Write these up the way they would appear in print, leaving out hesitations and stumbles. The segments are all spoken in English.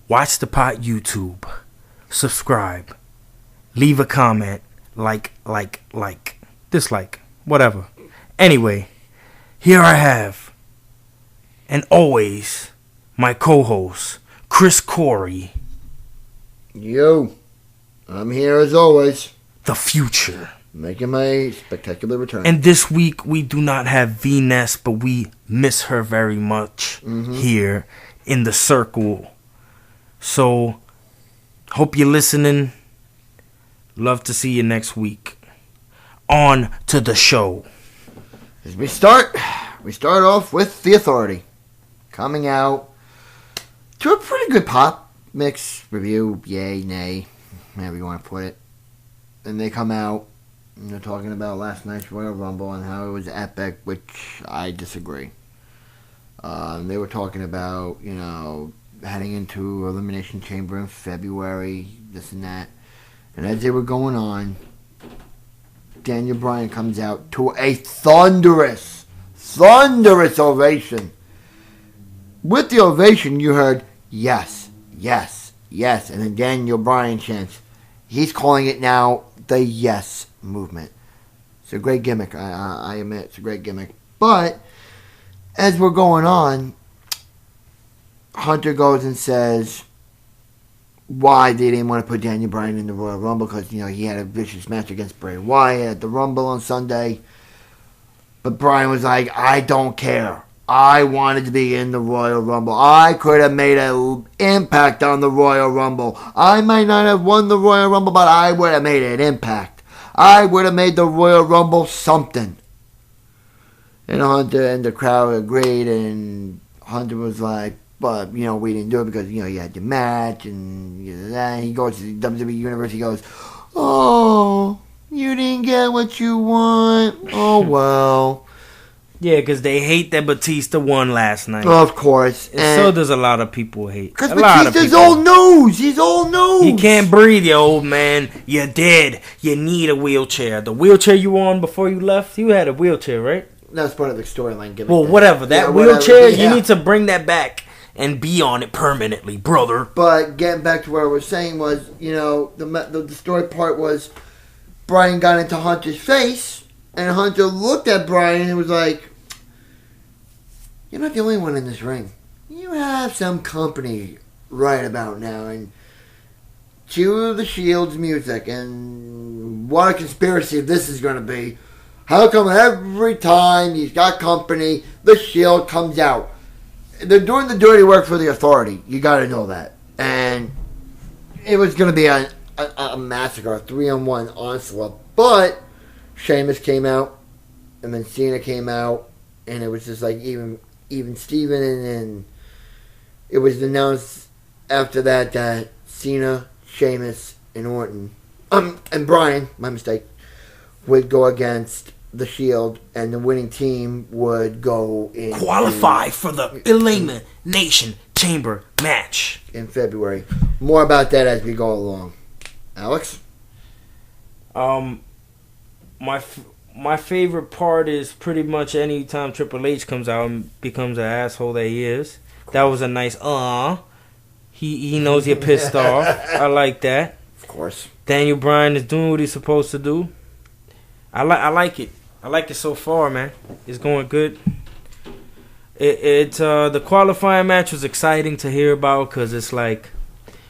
Watch the pot YouTube. Subscribe. Leave a comment. Like. Dislike. Whatever. Anyway, here I have, and always, my co-host, Chris Corey. Yo, I'm here as always. The future. Making my spectacular return. And this week, we do not have V-Ness, but we miss her very much here in the circle. So, hope you're listening. Love to see you next week. On to the show. As we start off with The Authority. Coming out to a pretty good pop mix review. Yay, nay, however you want to put it. And they come out and they're talking about last night's Royal Rumble and how it was epic, which I disagree. They were talking about, heading into Elimination Chamber in February, this and that. And as they were going on, Daniel Bryan comes out to a thunderous ovation. With the ovation, you heard, yes, yes, yes. And then Daniel Bryan chants. He's calling it now the Yes Movement. It's a great gimmick. I admit it's a great gimmick. But as we're going on, Hunter goes and says why they didn't want to put Daniel Bryan in the Royal Rumble because, he had a vicious match against Bray Wyatt at the Rumble on Sunday. But Bryan was like, I don't care. I wanted to be in the Royal Rumble. I could have made an impact on the Royal Rumble. I might not have won the Royal Rumble, but I would have made an impact. I would have made the Royal Rumble something. And Hunter and the crowd agreed, and Hunter was like, but, we didn't do it because, you had the match, and that. He goes to the WWE Universe, he goes, oh, you didn't get what you want. Oh, well. Yeah, because they hate that Batista won last night. Of course. And so does a lot of people hate. Because Batista's old news. He's old news. He can't breathe, you old man. You're dead. You need a wheelchair. The wheelchair you were on before you left, you had a wheelchair, right? That's part of the storyline. Well, whatever. That wheelchair, you need to bring that back and be on it permanently, brother. But getting back to what I was saying was, the story part was Bryan got into Hunter's face, and Hunter looked at Bryan and was like, you're not the only one in this ring. You have some company right about now, and cue the Shield's music, and what a conspiracy this is going to be. How come every time he's got company, the Shield comes out? They're doing the dirty work for the Authority. You got to know that. And it was going to be a massacre, a 3-on-1 onslaught. But Sheamus came out, and then Cena came out, and it was just like even Steven, and it was announced after that Cena, Sheamus, and Orton, and Bryan, my mistake, would go against the Shield, and the winning team would go in qualify for the Elimination Chamber match in February. More about that as we go along. Alex? My favorite part is pretty much any time Triple H comes out and becomes an asshole that he is. That was a nice He knows you're pissed off. I like that. Of course. Daniel Bryan is doing what he's supposed to do. I like it. I like it so far, man. It's going good. The qualifying match was exciting to hear about because it's like,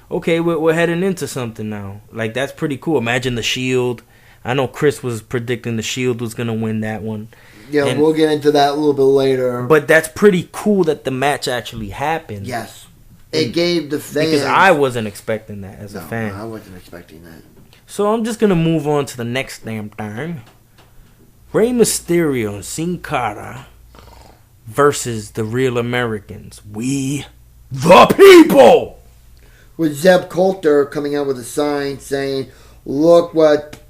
okay, we're heading into something now. Like, that's pretty cool. Imagine the Shield. I know Chris was predicting the Shield was going to win that one. Yeah, we'll get into that a little bit later. But that's pretty cool that the match actually happened. Yes. It gave the fans... Because I wasn't expecting that as a fan. No, I wasn't expecting that. So I'm just going to move on to the next damn thing. Rey Mysterio and Sin Cara versus the Real Americans. We, the people! With Zeb Coulter coming out with a sign saying, look what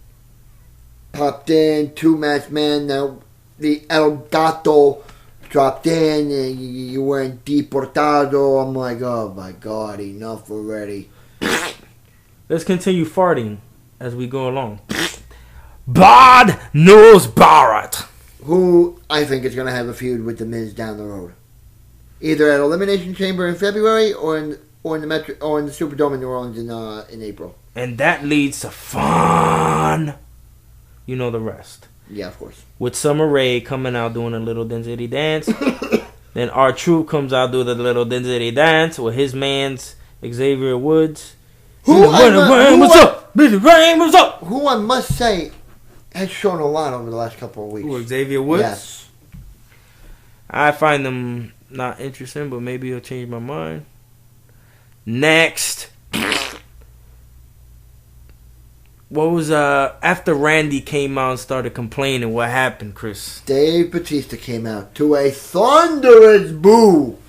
popped in, 2-match man. Now the El Gato dropped in and you weren't deportado. I'm like, oh my God, enough already. Let's continue farting as we go along. Bod knows Barrett. Who I think is going to have a feud with The Miz down the road. Either at Elimination Chamber in February or in or in the Superdome in New Orleans in April. And that leads to fun. You know the rest. Yeah, of course. With Summer Rae coming out doing a little Denzity dance. Then R-Truth comes out doing the little Denzity dance with his man's Xavier Woods. What's up? What's up? Who I must say has shown a lot over the last couple of weeks. Who, Xavier Woods? Yes. I find them not interesting, but maybe he'll change my mind. Next. What was after Randy came out and started complaining? What happened, Chris? Dave Batista came out to a thunderous boo,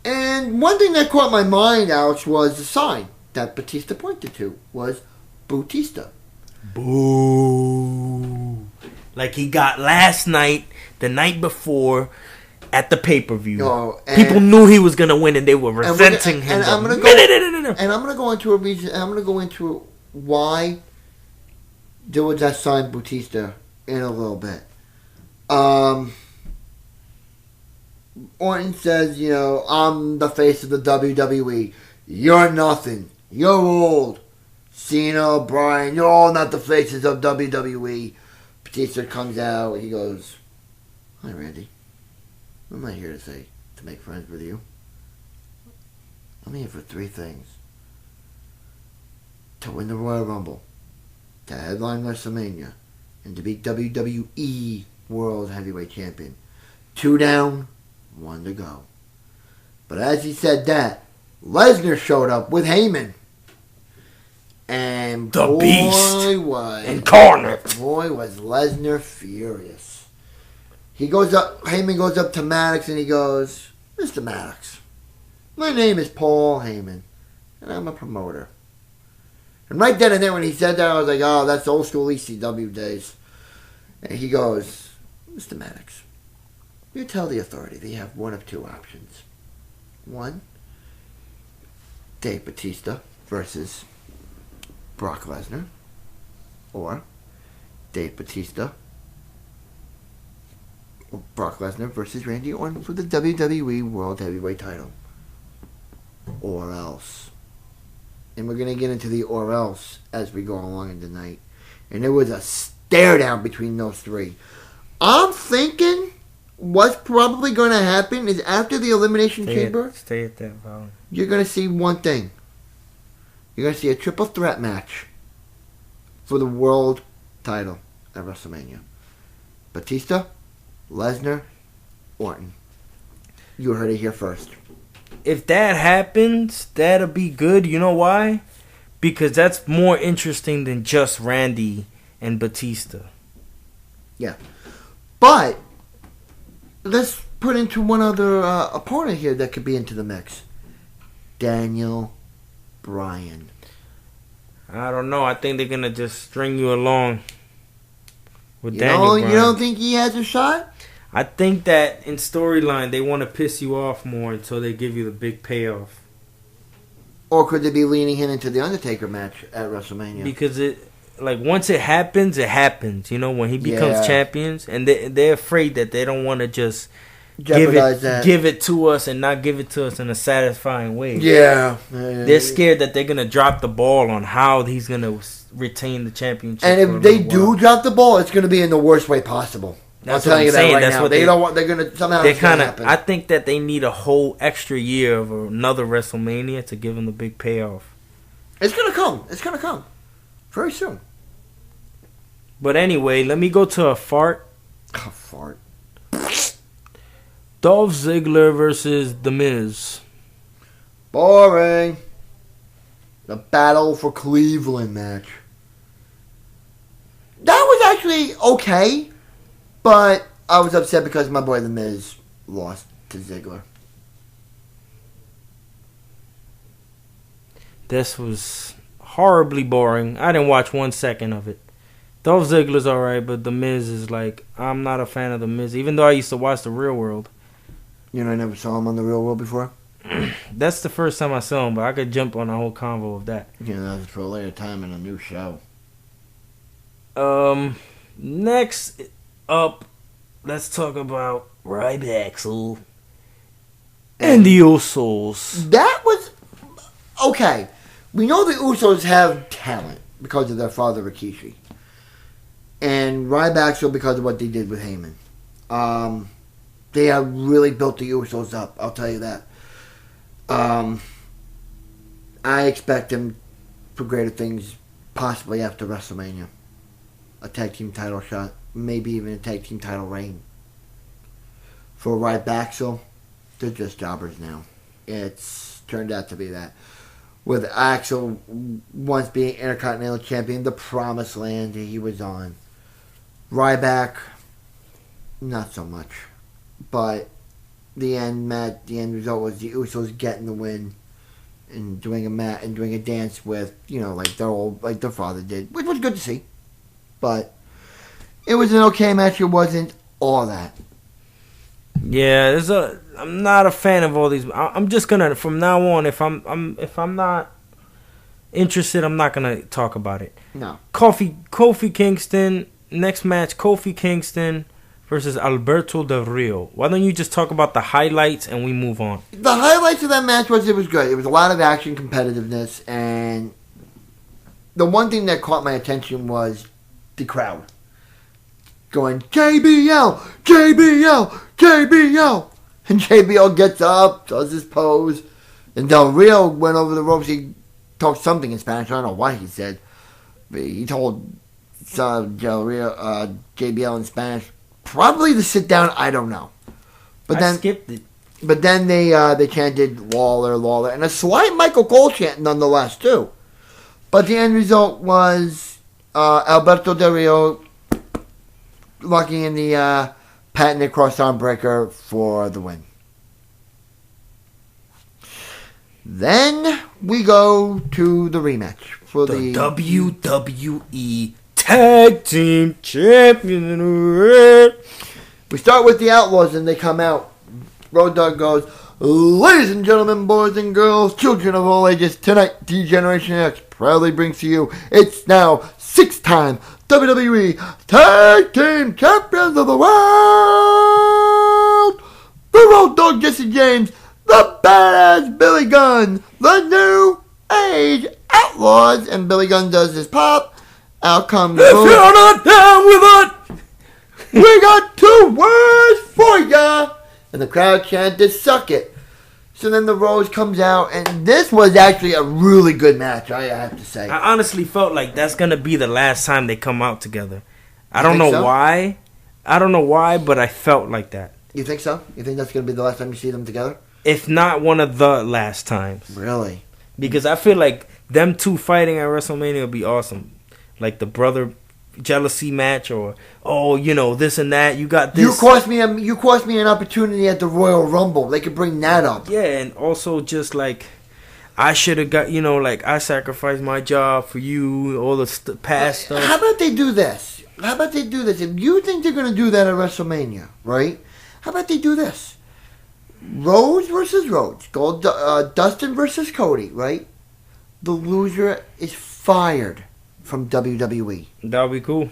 and one thing that caught my mind, Alex, was the sign that Batista pointed to was Bootista. Boo! Like he got last night, the night before, at the pay-per-view. Oh, people knew he was gonna win, and they were resenting him. And I'm gonna go into a reason. I'm gonna go into why there was that sign Bautista in a little bit. Orton says, I'm the face of the WWE. You're nothing. You're old. Cena, Bryan, you're all not the faces of WWE. Batista comes out. He goes, "Hi, Randy. What am I here to say? To make friends with you? I'm here for 3 things. To win the Royal Rumble, to headline WrestleMania, and to be WWE World Heavyweight Champion. 2 down, 1 to go." But as he said that, Lesnar showed up with Heyman. And the Beast incarnate. Boy, was Lesnar furious. Heyman goes up to Maddox and he goes, "Mr. Maddox, my name is Paul Heyman, and I'm a promoter." And right then and there when he said that, I was like, oh, that's old school ECW days. And he goes, "Mr. Maddox, you tell the Authority they have one of 2 options. 1, Dave Batista versus Brock Lesnar. Or Dave Batista or Brock Lesnar versus Randy Orton for the WWE World Heavyweight title. Or else." And we're going to get into the or else as we go along in the night. And there was a stare down between those 3. I'm thinking what's probably going to happen is after the Elimination Chamber, stay at that volume. You're going to see one thing. You're going to see a triple threat match for the world title at WrestleMania. Batista, Lesnar, Orton. You heard it here first. If that happens, that'll be good. You know why? Because that's more interesting than just Randy and Batista. Yeah. But let's put into one other opponent here that could be into the mix. Daniel Bryan. I don't know. I think they're going to just string you along with Daniel Bryan. You don't think he has a shot? I think that in storyline, they want to piss you off more until they give you the big payoff. Or could they be leaning him into the Undertaker match at WrestleMania? Because once it happens, when he becomes champions, and they're afraid that they don't want to just give it to us and not give it to us in a satisfying way. Yeah. They're scared that they're going to drop the ball on how he's going to retain the championship. And if they do drop the ball, it's going to be in the worst way possible. That's what I'm saying. That's what they don't want. They're gonna somehow. They kind of. I think that they need a whole extra year of another WrestleMania to give them the big payoff. It's gonna come. It's gonna come very soon. But anyway, let me go to a fart. A fart. Dolph Ziggler versus The Miz. Boring. The Battle for Cleveland match. That was actually okay. But I was upset because my boy The Miz lost to Ziggler. This was horribly boring. I didn't watch 1 second of it. Dolph Ziggler's alright, but The Miz is I'm not a fan of The Miz, even though I used to watch The Real World. I never saw him on The Real World before? That's the first time I saw him, but I could jump on a whole convo of that. That was for a later time in a new show. Next up, let's talk about Ryback and the Usos. That was okay, we know the Usos have talent because of their father Rikishi, and Ryback because of what they did with Heyman. They have really built the Usos up. I'll tell you that. I expect them for greater things, possibly after WrestleMania. A tag team title shot, maybe even a tag team title reign. For Ryback, so they're just jobbers now. It's turned out to be that. With Axel once being Intercontinental Champion, the promised land he was on. Ryback, not so much. But the end result was the Usos getting the win and doing a dance with, like their father did, which was good to see. But it was an okay match. It wasn't all that. Yeah, I'm not a fan of all these. I'm just gonna, from now on, if I'm not interested, I'm not gonna talk about it. No. Kofi Kingston, next match, Kofi Kingston versus Alberto Del Rio. Why don't you just talk about the highlights and we move on? The highlights of that match was it was good. It was a lot of action, competitiveness, and the one thing that caught my attention was the crowd going, JBL, JBL, JBL. And JBL gets up, does his pose, and Del Rio went over the ropes. He talked something in Spanish. I don't know what he said. But he told Del Rio, JBL in Spanish, probably to sit down. I don't know. But then skipped it. But then they chanted Lawler, Lawler, and a slight Michael Cole chant nonetheless too. But the end result was Alberto Del Rio locking in the patented cross-arm breaker for the win. Then we go to the rematch for the WWE Tag Team Champion. We start with the Outlaws and they come out. Road Dogg goes, ladies and gentlemen, boys and girls, children of all ages, tonight D-Generation X proudly brings to you, it's now 6-time WWE Tag Team Champions of the World! The Road Dogg Jesse James, the Badass Billy Gunn, the New Age Outlaws, and Billy Gunn does his pop. Out comes If you're not down with it, we got 2 words for ya! And the crowd chanted, suck it. So then the Rose comes out, and this was actually a really good match, I have to say. I honestly felt like that's going to be the last time they come out together. I don't know why. I don't know why, but I felt like that. You think so? You think that's going to be the last time you see them together? If not one of the last times. Really? Because I feel like them two fighting at WrestleMania would be awesome. Like the brother jealousy match, or this and that. You got this. You cost me an opportunity at the Royal Rumble. They could bring that up. Yeah, and also just like I should have got, like I sacrificed my job for you, all the past stuff. How about they do this? If you think they're going to do that at WrestleMania, right? How about they do this? Rhodes versus Rhodes. Dustin versus Cody, right? The loser is fired from WWE. That would be cool.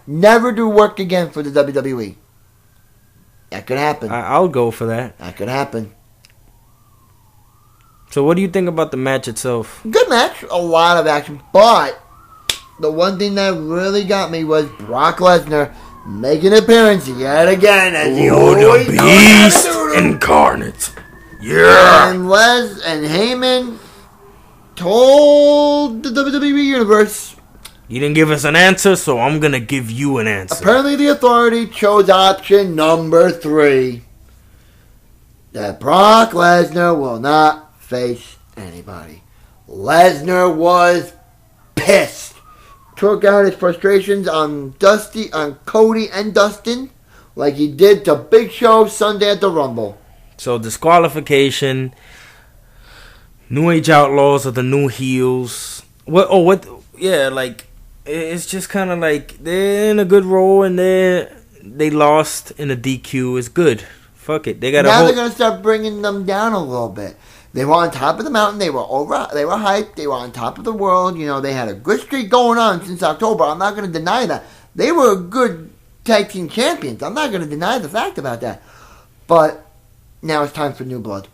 Never do work again for the WWE. That could happen. I'll go for that. That could happen. So what do you think about the match itself? Good match. A lot of action. But the one thing that really got me was Brock Lesnar making an appearance yet again as he always the Beast incarnate. Yeah. And Heyman told the WWE Universe, you didn't give us an answer, so I'm going to give you an answer. Apparently the Authority chose option number 3. That Brock Lesnar will not face anybody. Lesnar was pissed. Took out his frustrations on Cody and Dustin like he did to Big Show Sunday at the Rumble. So disqualification. New Age Outlaws are the new heels. Yeah, like it's just kind of like they're in a good role and they lost in a DQ. It's good. Fuck it. They're gonna start bringing them down a little bit. They were on top of the mountain. They were hyped. They were on top of the world. They had a good streak going on since October. I'm not gonna deny that. They were good tag team champions. I'm not gonna deny the fact about that. But now it's time for new blood.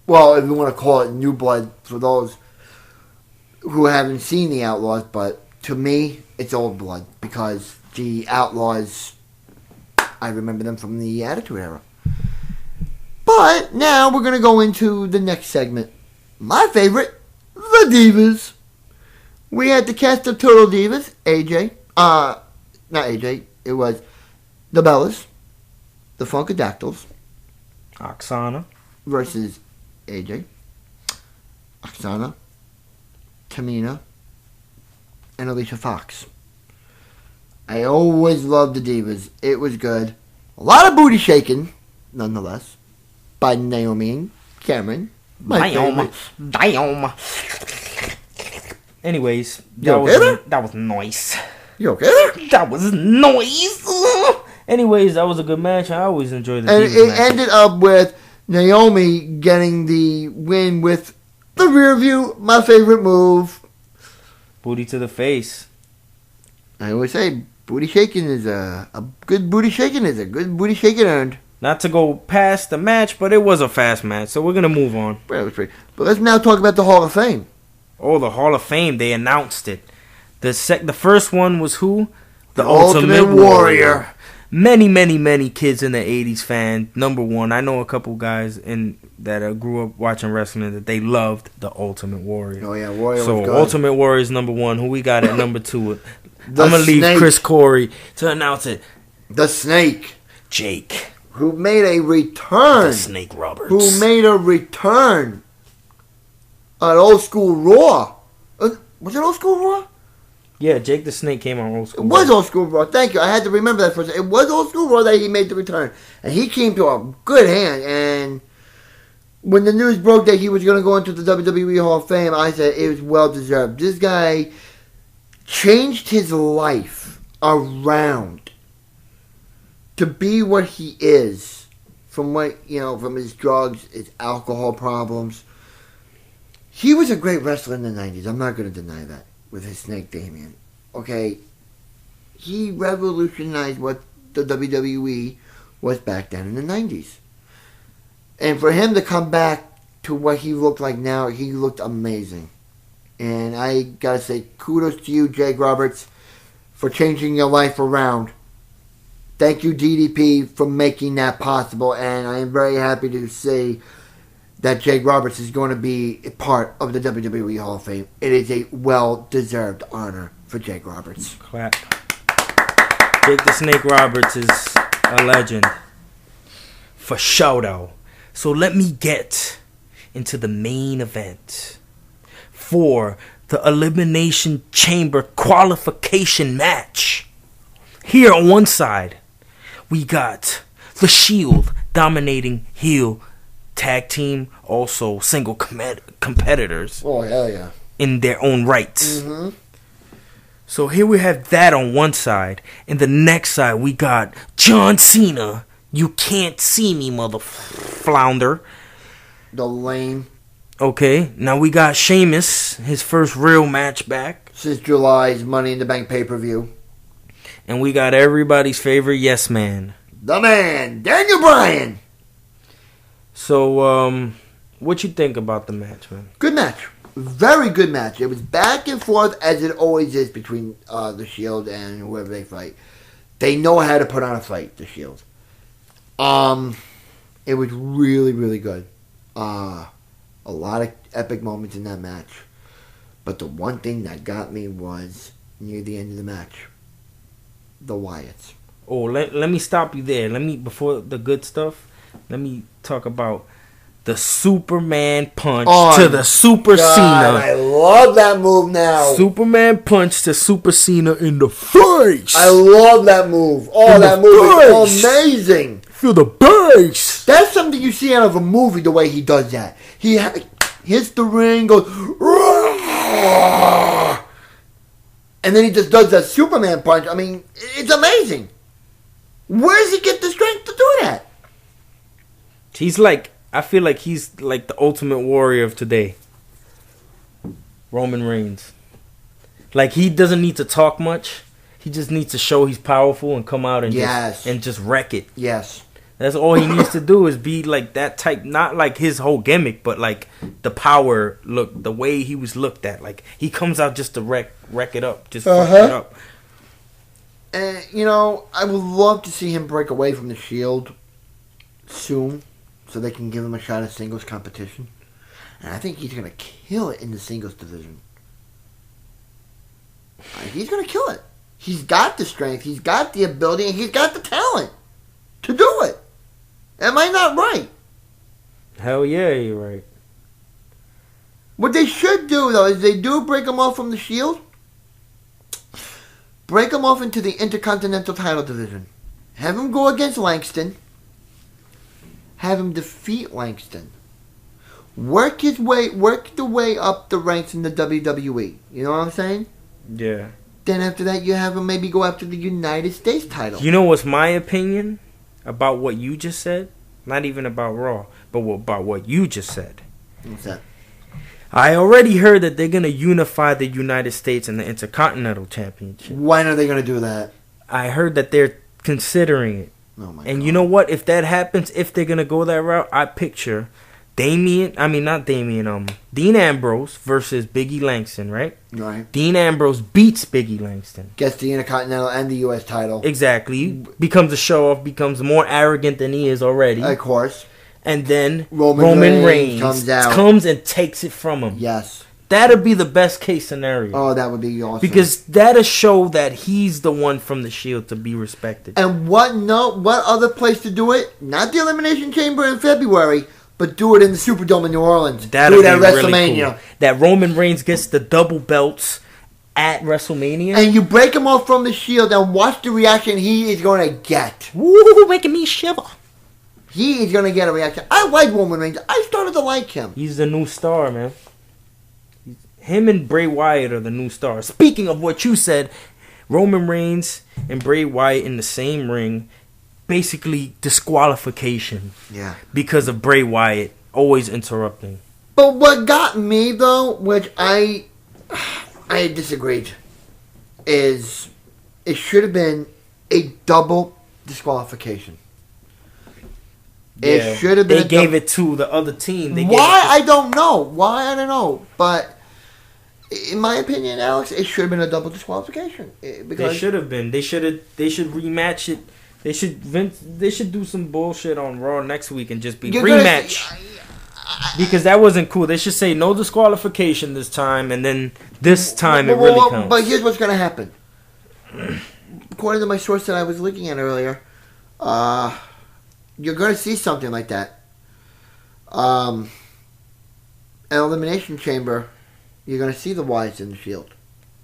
well, if you want to call it new blood for those who haven't seen the Outlaws, but to me, it's old blood because the Outlaws, I remember them from the Attitude Era. But now we're going to go into the next segment. My favorite, the Divas. We had the cast of Total Divas, AJ, not AJ, it was the Bellas, the Funkadactyls, Oksana versus AJ, Oksana, Tamina, and Alicia Fox. I always loved the Divas. It was good. A lot of booty shaking, nonetheless, by Naomi and Cameron. Dioma. Anyways, that was nice. You okay there? That was nice. Anyways, that was a good match. I always enjoy the And Divas it match. ended up with Naomi getting the win with the rear view, my favorite move. Booty to the face. I always say, booty shaking is a good booty shaking is a good booty shaking earned. Not to go past the match, but it was a fast match, so we're gonna move on. But let's now talk about the Hall of Fame. Oh, the Hall of Fame, they announced it. The first one was who? The Ultimate Warrior. Many kids in the 80s fan. Number one, I know a couple guys that grew up watching wrestling that they loved the Ultimate Warrior. Oh yeah, Warrior So was good. Ultimate Warrior is number one. Who we got at number two? I'm The going to leave Snake. Chris Corey to announce it. The Snake, Jake. who made a return. The Snake Roberts. Who made a return on Old School Raw. Was it Old School Raw? Yeah, Jake the Snake came on Old It School. was Old School Raw. Thank you. I had to remember that for a second. It was Old School Raw that he made the return. And he came to a good hand. And when the news broke that he was going to go into the WWE Hall of Fame, I said it was well deserved. This guy changed his life around to be what he is from from his drugs, his alcohol problems. He was a great wrestler in the 90s. I'm not going to deny that. With his Snake Damien. Okay, he revolutionized what the WWE was back then in the 90s. And for him to come back to what he looked like now, he looked amazing. And I gotta say, kudos to you, Jake Roberts, for changing your life around. Thank you, DDP, for making that possible. And I am very happy to see that Jake Roberts is going to be a part of the WWE Hall of Fame. It is a well-deserved honor for Jake Roberts. Clap. Jake the Snake Roberts is a legend. For shout-out. So let me get into the main event for the Elimination Chamber qualification match. Here on one side, we got The Shield dominating heel tag team, also single competitors Oh, hell yeah. in their own rights. Mm-hmm. So here we have that on one side. And the next side, we got John Cena. You can't see me, mother flounder. The lame. Okay, now we got Sheamus, his first real match back. Since July's Money in the Bank pay-per-view. And we got everybody's favorite yes man. The man, Daniel Bryan. So, what you think about the match, man? Good match. Very good match. It was back and forth as it always is between the Shield and whoever they fight. They know how to put on a fight, the Shield. It was really, really good. A lot of epic moments in that match. But the one thing that got me was near the end of the match. The Wyatts. Oh, let me stop you there. Before the good stuff, let me talk about the Superman punch to the Super Cena. I love that move now. Superman punch to Super Cena in the face. I love that move. Oh, that move is amazing. Feel the bass. That's something you see out of a movie, the way he does that. He hits the ring, goes, and then he just does that Superman punch. I mean, it's amazing. Where does he get the strength to do that? I feel like he's like the Ultimate Warrior of today. Roman Reigns. Like, he doesn't need to talk much. He just needs to show he's powerful and come out and Yes. just wreck it. Yes. That's all he needs to do is be like that type, not like his whole gimmick, but like the power look, the way he was looked at. Like he comes out just to wreck it up, just fuck it up. And you know, I would love to see him break away from the Shield soon, so they can give him a shot at singles competition. And I think he's gonna kill it in the singles division. He's gonna kill it. He's got the strength, he's got the ability, and he's got the talent to do it. Am I not right? Hell yeah, you're right. What they should do, though, is they do break him off from the Shield. Break him off into the Intercontinental title division. Have him go against Langston. Have him defeat Langston. Work the way up the ranks in the WWE. You know what I'm saying? Yeah. Then after that, you have him maybe go after the United States title. You know what's my opinion about what you just said? Not even about Raw, but about what you just said. What's that? I already heard that they're going to unify the United States and the Intercontinental Championship. When are they going to do that? I heard that they're considering it. Oh my and God. you know what? If that happens, if they're going to go that route, I picture Dean Ambrose versus Biggie Langston, right? Right. Dean Ambrose beats Biggie Langston. Gets the Intercontinental and the U.S. title. Exactly. Becomes a show-off, becomes more arrogant than he is already. Of course. And then Roman Reigns comes and takes it from him. Yes. That'd be the best case scenario. Oh, that would be awesome. Because that'll show that he's the one from the Shield to be respected. And what other place to do it? Not the Elimination Chamber in February, but do it in the Superdome in New Orleans. That'd do it at be really WrestleMania. cool. That Roman Reigns gets the double belts at WrestleMania. And you break him off from the Shield and watch the reaction he is going to get. Woo, making me shiver. He is going to get a reaction. I like Roman Reigns. I started to like him. He's the new star, man. Him and Bray Wyatt are the new stars. Speaking of what you said, Roman Reigns and Bray Wyatt in the same ring, basically disqualification. Yeah. Because of Bray Wyatt always interrupting. But what got me, though, which I disagreed, is it should have been a double disqualification. It should have been. They gave it to the other team. Why? I don't know. Why? I don't know. But in my opinion, Alex, it should have been a double disqualification. They should have been. They should rematch it. They should do some bullshit on Raw next week and just be rematch. Because that wasn't cool. They should say no disqualification this time, and then this time it really counts. But here's what's going to happen. According to my source that I was looking at earlier, you're going to see something like that. An Elimination Chamber, you're going to see the Wyatts in the Shield.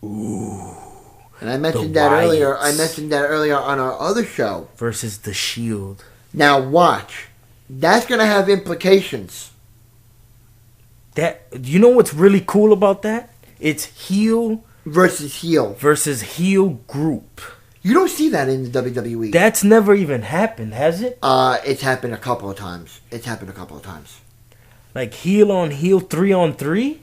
Ooh. And I mentioned that earlier. I mentioned that earlier on our other show. Versus the Shield. Now watch. That's going to have implications. You know what's really cool about that? It's heel versus heel group. You don't see that in the WWE. That's never even happened, has it? It's happened a couple of times. Like heel on heel, 3-on-3?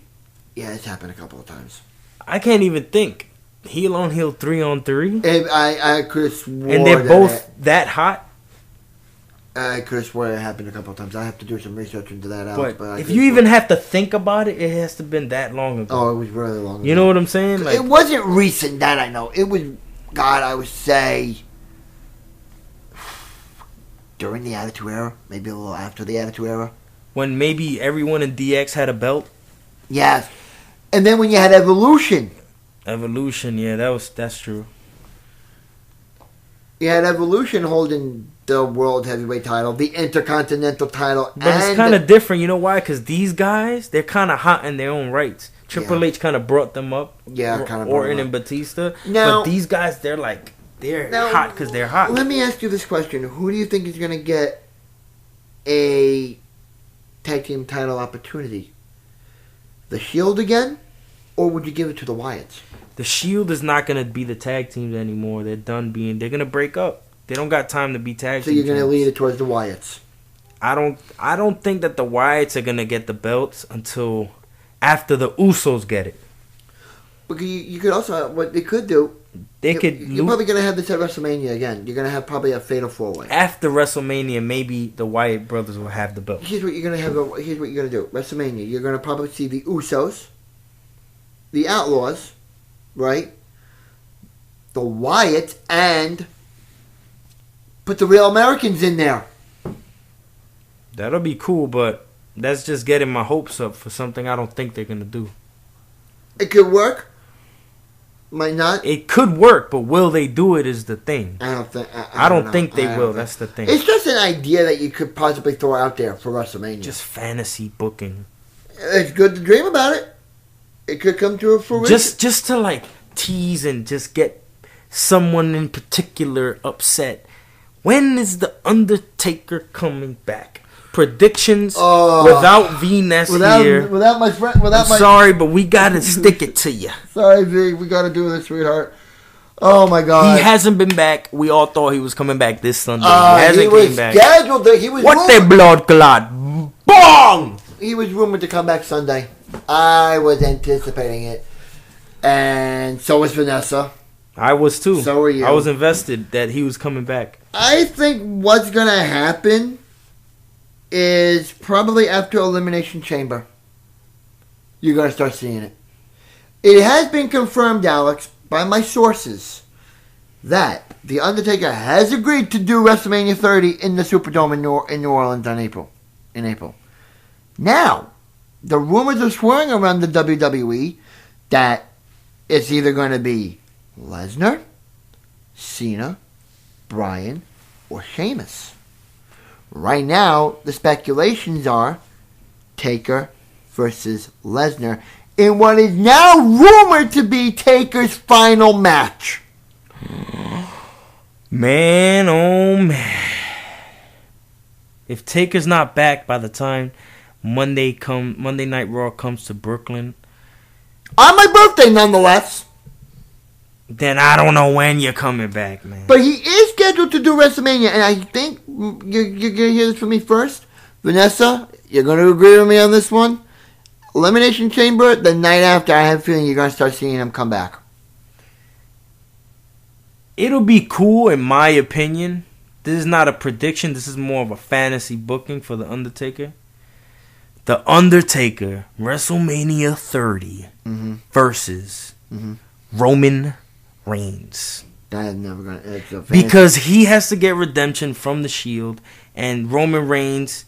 Yeah, it's happened a couple of times. I can't even think. Heel on heel, 3-on-3? I could have sworn. And they're both that hot? I could have sworn it happened a couple of times. I have to do some research into that. But if you even have to think about it, it has to have been that long ago. Oh, it was really long ago. You know what I'm saying? It wasn't recent, that I know. It was, God, I would say, during the Attitude Era. Maybe a little after the Attitude Era. When maybe everyone in DX had a belt? Yes. And then when you had Evolution. Yeah, that's true. You had Evolution holding the World Heavyweight title, the Intercontinental title. But it's kind of different. You know why? Because these guys, they're kind of hot in their own rights. Triple H kind of brought them up. Yeah, kind of. Orton and Batista. Now, but these guys, they're hot because they're hot. Let me ask you this question. Who do you think is going to get a tag team title opportunity? The Shield again? Or would you give it to the Wyatts? The Shield is not going to be the tag teams anymore. They're done being. They're going to break up. They don't got time to be tag teams. So you're going to lead it towards the Wyatts? I don't think that the Wyatts are going to get the belts until after the Usos get it. Because you could also, what they could do they could. You're probably gonna have this at WrestleMania again. You're gonna have probably a Fatal 4-Way. After WrestleMania, maybe the Wyatt brothers will have the belt. Here's what you're gonna have. Here's what you're gonna do. WrestleMania. You're gonna probably see the Usos, the Outlaws, right? The Wyatts, and put the Real Americans in there. That'll be cool, but that's just getting my hopes up for something I don't think they're gonna do. It could work. Might not. It could work, but will they do it is the thing. I don't think. I don't think they will. That's the thing. It's just an idea that you could possibly throw out there for WrestleMania. Just fantasy booking. It's good to dream about it. It could come to a fruition. Just to like tease and just get someone in particular upset. When is the Undertaker coming back? Predictions without V-Ness here. Without my friend. Sorry, but we gotta stick it to you. Sorry, V. We gotta do this, sweetheart. Oh my God. He hasn't been back. We all thought he was coming back this Sunday. He hasn't came back. Scheduled. He was what the blood clot? Bong! He was rumored to come back Sunday. I was anticipating it, and so was Vanessa. I was too. So were you. I was invested that he was coming back. I think what's gonna happen is probably after Elimination Chamber. You're going to start seeing it. It has been confirmed, Alex, by my sources, that The Undertaker has agreed to do WrestleMania 30 in the Superdome in New Orleans in April. Now, the rumors are swirling around the WWE that it's either going to be Lesnar, Cena, Bryan, or Sheamus. Right now, the speculations are Taker versus Lesnar in what is now rumored to be Taker's final match. Man, oh man. If Taker's not back by the time Monday Night Raw comes to Brooklyn, on my birthday nonetheless, then I don't know when you're coming back, man. But he is scheduled to do WrestleMania, and I think you're going to hear this from me first. Vanessa, you're going to agree with me on this one. Elimination Chamber, the night after, I have a feeling you're going to start seeing him come back. It'll be cool, in my opinion. This is not a prediction. This is more of a fantasy booking for The Undertaker. The Undertaker, WrestleMania 30 versus Roman Reigns. That is never gonna. Because he has to get redemption from the Shield, and Roman Reigns,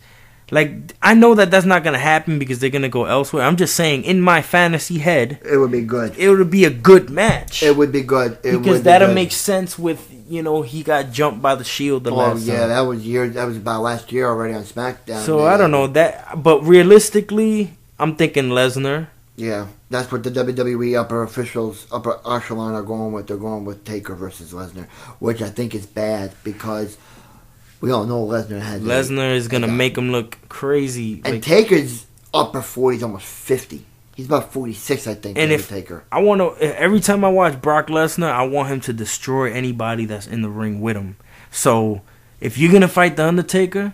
like, I know that that's not gonna happen because they're gonna go elsewhere. I'm just saying, in my fantasy head, it would be good. It would be a good match. It would be good because that'll make sense with he got jumped by the Shield the last time. That was about last year already on SmackDown. So I don't know that, but realistically, I'm thinking Lesnar. Yeah, that's what the WWE upper echelon are going with. They're going with Taker versus Lesnar, which I think is bad because we all know Lesnar is going to make him look crazy. And Taker's upper 40s, almost 50. He's about 46, I think. And Taker. I want to, every time I watch Brock Lesnar, I want him to destroy anybody that's in the ring with him. So if you're going to fight The Undertaker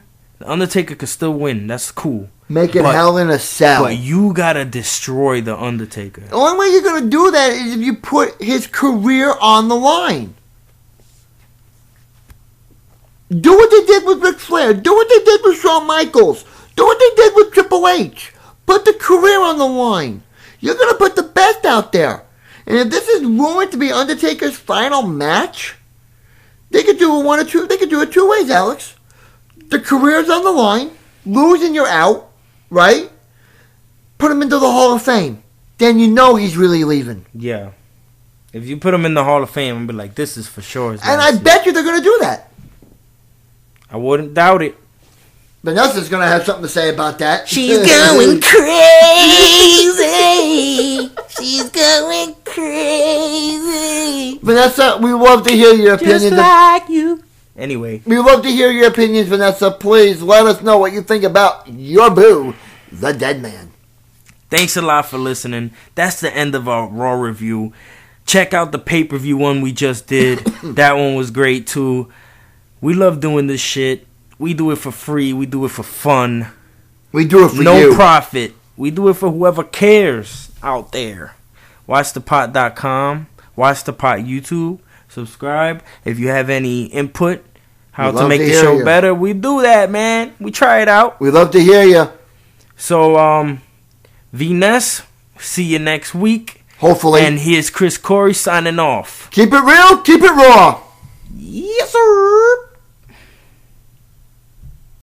could still win. That's cool. Make it Hell in a Cell. But you gotta destroy The Undertaker. The only way you're gonna do that is if you put his career on the line. Do what they did with Ric Flair. Do what they did with Shawn Michaels. Do what they did with Triple H. Put the career on the line. You're gonna put the best out there. And if this is rumored to be Undertaker's final match, they could do They could do it two ways, Alex. The career's on the line. Lose and you're out. Right? Put him into the Hall of Fame. Then you know he's really leaving. Yeah. If you put him in the Hall of Fame, I'll be like, this is for sure. And I bet you they're going to do that. I wouldn't doubt it. Vanessa's going to have something to say about that. She's going crazy. She's going crazy. Vanessa, we love to hear your opinions. Just like you. Anyway. We love to hear your opinions, Vanessa. Please let us know what you think about your boo, the Dead Man. Thanks a lot for listening. That's the end of our Raw review. Check out the pay-per-view one we just did. That one was great, too. We love doing this shit. We do it for free. We do it for fun. We do it for no you. No profit. We do it for whoever cares out there. WatchThePot.com. Watch the Pot YouTube. Subscribe. If you have any input, how We'd to love make to the hear show you. better, we do that, man. We try it out. We'd love to hear you. So, V-Ness, see you next week. Hopefully. And here's Chris Corey signing off. Keep it real, keep it raw. Yes, sir.